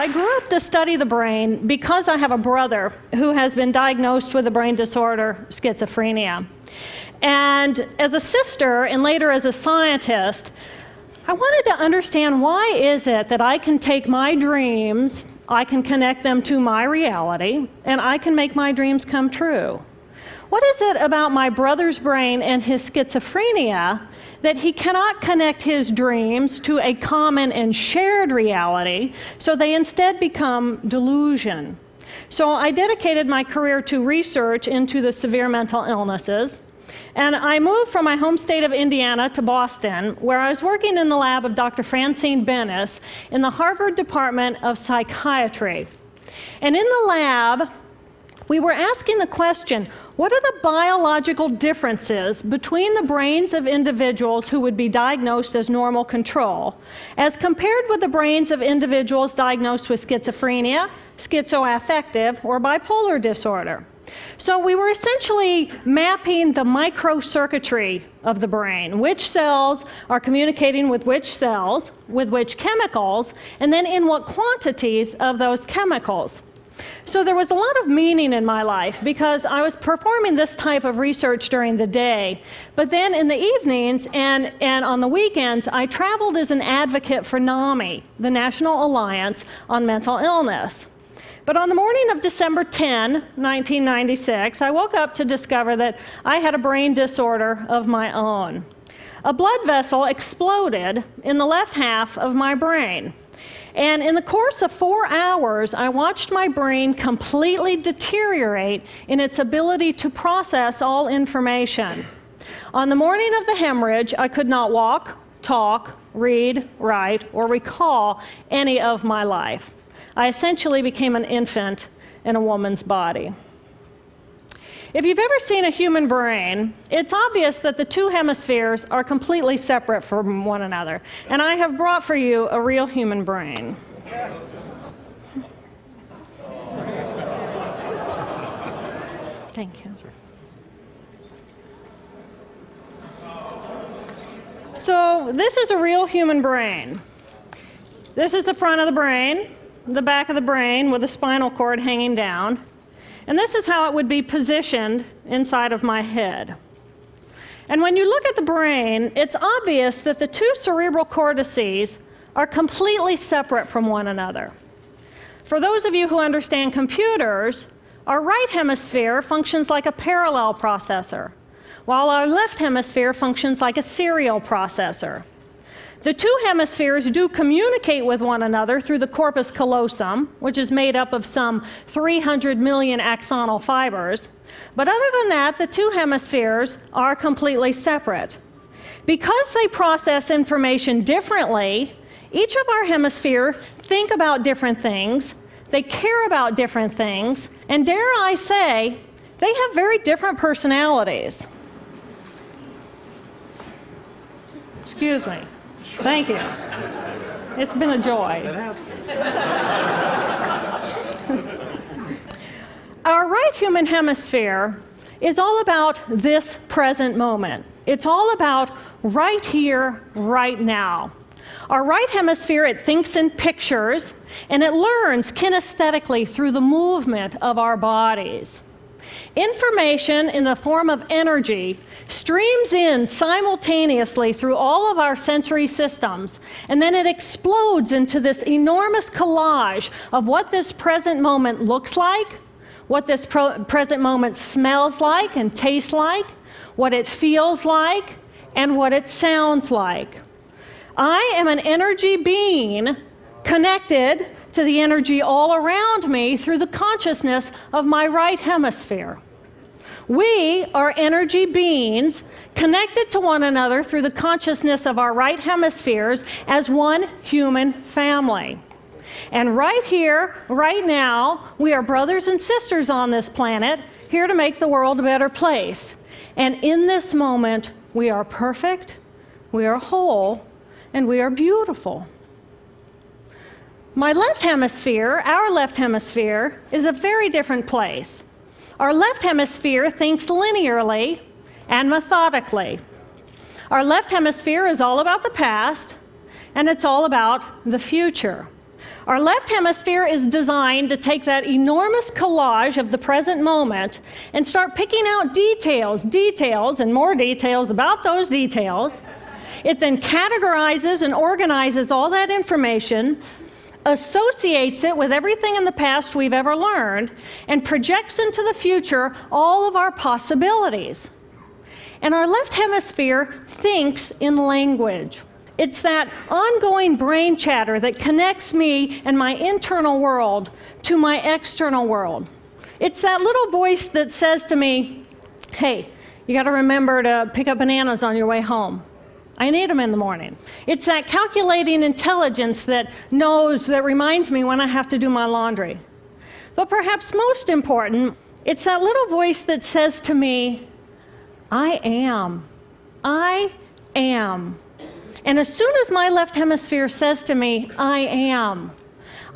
I grew up to study the brain because I have a brother who has been diagnosed with a brain disorder, schizophrenia. And as a sister, and later as a scientist, I wanted to understand why is it that I can take my dreams, I can connect them to my reality, and I can make my dreams come true. What is it about my brother's brain and his schizophrenia that he cannot connect his dreams to a common and shared reality, so they instead become delusion? So I dedicated my career to research into the severe mental illnesses, and I moved from my home state of Indiana to Boston, where I was working in the lab of Dr. Francine Benes in the Harvard Department of Psychiatry. And in the lab, we were asking the question, what are the biological differences between the brains of individuals who would be diagnosed as normal control, as compared with the brains of individuals diagnosed with schizophrenia, schizoaffective, or bipolar disorder? So we were essentially mapping the microcircuitry of the brain, which cells are communicating with which cells, with which chemicals, and then in what quantities of those chemicals. So there was a lot of meaning in my life because I was performing this type of research during the day. But then in the evenings and on the weekends, I traveled as an advocate for NAMI, the National Alliance on Mental Illness. But on the morning of December 10, 1996, I woke up to discover that I had a brain disorder of my own. A blood vessel exploded in the left half of my brain. And in the course of 4 hours, I watched my brain completely deteriorate in its ability to process all information. On the morning of the hemorrhage, I could not walk, talk, read, write, or recall any of my life. I essentially became an infant in a woman's body. If you've ever seen a human brain, it's obvious that the two hemispheres are completely separate from one another. And I have brought for you a real human brain. Thank you. So this is a real human brain. This is the front of the brain, the back of the brain with the spinal cord hanging down. And this is how it would be positioned inside of my head. And when you look at the brain, it's obvious that the two cerebral cortices are completely separate from one another. For those of you who understand computers, our right hemisphere functions like a parallel processor, while our left hemisphere functions like a serial processor. The two hemispheres do communicate with one another through the corpus callosum, which is made up of some 300 million axonal fibers. But other than that, the two hemispheres are completely separate. Because they process information differently, each of our hemispheres think about different things, they care about different things, and dare I say, they have very different personalities. Excuse me. Thank you. It's been a joy. Our right human hemisphere is all about this present moment. It's all about right here, right now. Our right hemisphere, it thinks in pictures, and it learns kinesthetically through the movement of our bodies. Information in the form of energy streams in simultaneously through all of our sensory systems, and then it explodes into this enormous collage of what this present moment looks like, what this present moment smells like and tastes like, what it feels like, and what it sounds like. I am an energy being connected to the energy all around me through the consciousness of my right hemisphere. We are energy beings connected to one another through the consciousness of our right hemispheres as one human family. And right here, right now, we are brothers and sisters on this planet, here to make the world a better place. And in this moment, we are perfect, we are whole, and we are beautiful. My left hemisphere, our left hemisphere, is a very different place. Our left hemisphere thinks linearly and methodically. Our left hemisphere is all about the past, and it's all about the future. Our left hemisphere is designed to take that enormous collage of the present moment and start picking out details, and more details about those details. It then categorizes and organizes all that information, associates it with everything in the past we've ever learned, and projects into the future all of our possibilities. And our left hemisphere thinks in language. It's that ongoing brain chatter that connects me and my internal world to my external world. It's that little voice that says to me, hey, you got to remember to pick up bananas on your way home. I need them in the morning. It's that calculating intelligence that reminds me when I have to do my laundry. But perhaps most important, it's that little voice that says to me, I am. I am. And as soon as my left hemisphere says to me, I am,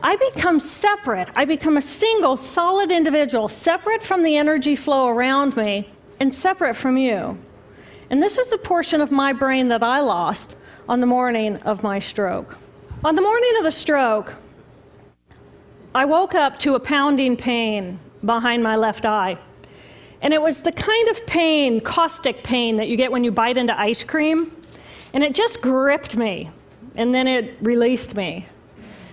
I become separate. I become a single, solid individual, separate from the energy flow around me and separate from you. And this is a portion of my brain that I lost on the morning of my stroke. On the morning of the stroke, I woke up to a pounding pain behind my left eye. And it was the kind of pain, caustic pain, that you get when you bite into ice cream. And it just gripped me, and then it released me.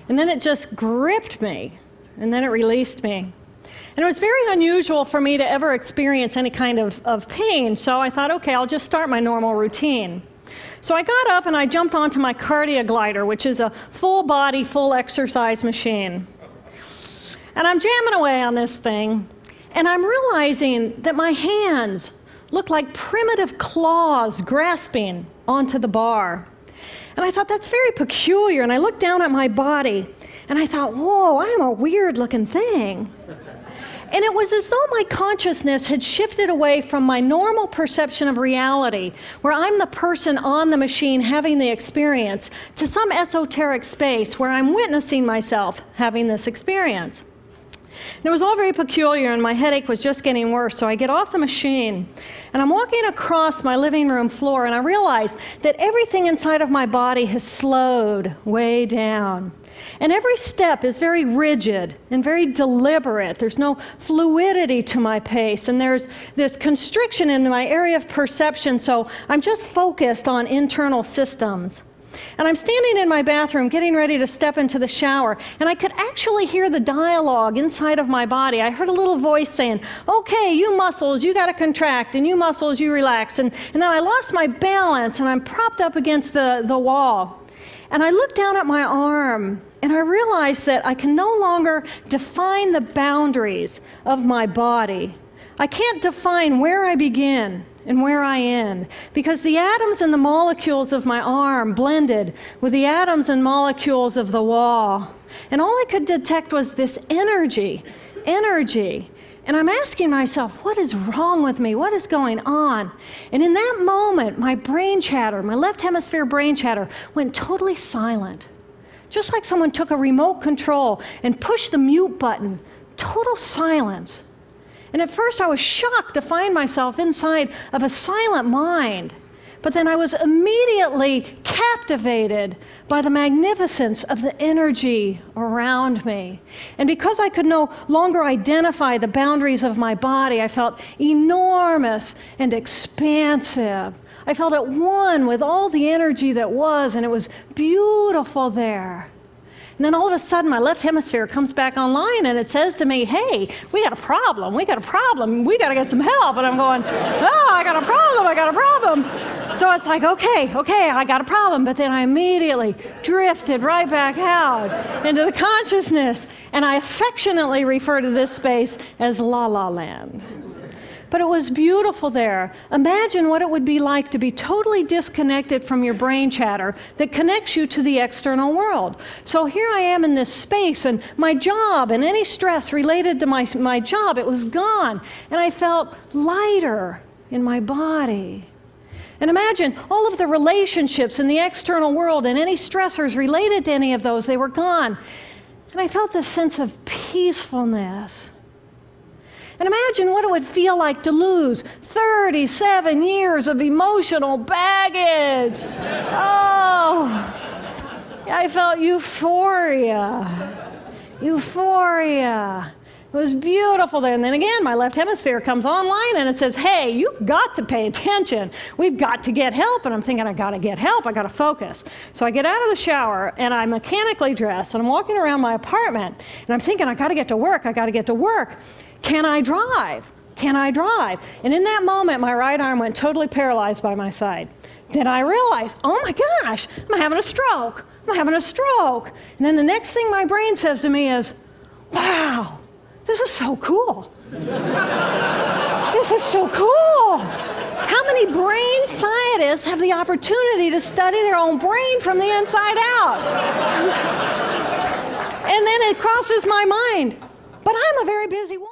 And then it just gripped me, and then it released me. And it was very unusual for me to ever experience any kind of pain, so I thought, okay, I'll just start my normal routine. So I got up and I jumped onto my CardioGlider, which is a full-body, full exercise machine. And I'm jamming away on this thing, and I'm realizing that my hands look like primitive claws grasping onto the bar. And I thought, that's very peculiar. And I looked down at my body, and I thought, whoa, I am a weird-looking thing. And it was as though my consciousness had shifted away from my normal perception of reality, where I'm the person on the machine having the experience, to some esoteric space where I'm witnessing myself having this experience. And it was all very peculiar, and my headache was just getting worse, so I get off the machine, and I'm walking across my living room floor, and I realize that everything inside of my body has slowed way down. And every step is very rigid and very deliberate. There's no fluidity to my pace, and there's this constriction in my area of perception, so I'm just focused on internal systems. And I'm standing in my bathroom getting ready to step into the shower, and I could actually hear the dialogue inside of my body. I heard a little voice saying, okay, you muscles, you got to contract, and you muscles, you relax. And then I lost my balance, and I'm propped up against the wall. And I looked down at my arm, and I realized that I can no longer define the boundaries of my body. I can't define where I begin and where I end, because the atoms and the molecules of my arm blended with the atoms and molecules of the wall. And all I could detect was this energy. And I'm asking myself, what is wrong with me? What is going on? And in that moment, my brain chatter, my left hemisphere brain chatter, went totally silent. Just like someone took a remote control and pushed the mute button. Total silence. And at first I was shocked to find myself inside of a silent mind. But then I was immediately captivated by the magnificence of the energy around me. And because I could no longer identify the boundaries of my body, I felt enormous and expansive. I felt at one with all the energy that was, and it was beautiful there. And then all of a sudden, my left hemisphere comes back online, and it says to me, hey, we got a problem, we got to get some help. And I'm going, oh, I got a problem. So it's like, okay, I got a problem. But then I immediately drifted right back out into the consciousness, and I affectionately refer to this space as La La Land. But it was beautiful there. Imagine what it would be like to be totally disconnected from your brain chatter that connects you to the external world. So here I am in this space, and my job and any stress related to my job, it was gone. And I felt lighter in my body. And imagine all of the relationships in the external world and any stressors related to any of those, they were gone. And I felt this sense of peacefulness. And imagine what it would feel like to lose 37 years of emotional baggage. Oh, I felt euphoria. Euphoria. It was beautiful there. And then again, my left hemisphere comes online and it says, hey, you've got to pay attention. We've got to get help. And I'm thinking, I got to get help. I got to focus. So I get out of the shower and I'm mechanically dressed and I'm walking around my apartment and I'm thinking, I got to get to work. I got to get to work. Can I drive? Can I drive? And in that moment, my right arm went totally paralyzed by my side. Then I realized, oh my gosh, I'm having a stroke. I'm having a stroke. And then the next thing my brain says to me is, wow, this is so cool. This is so cool. How many brain scientists have the opportunity to study their own brain from the inside out? And then it crosses my mind, but I'm a very busy woman.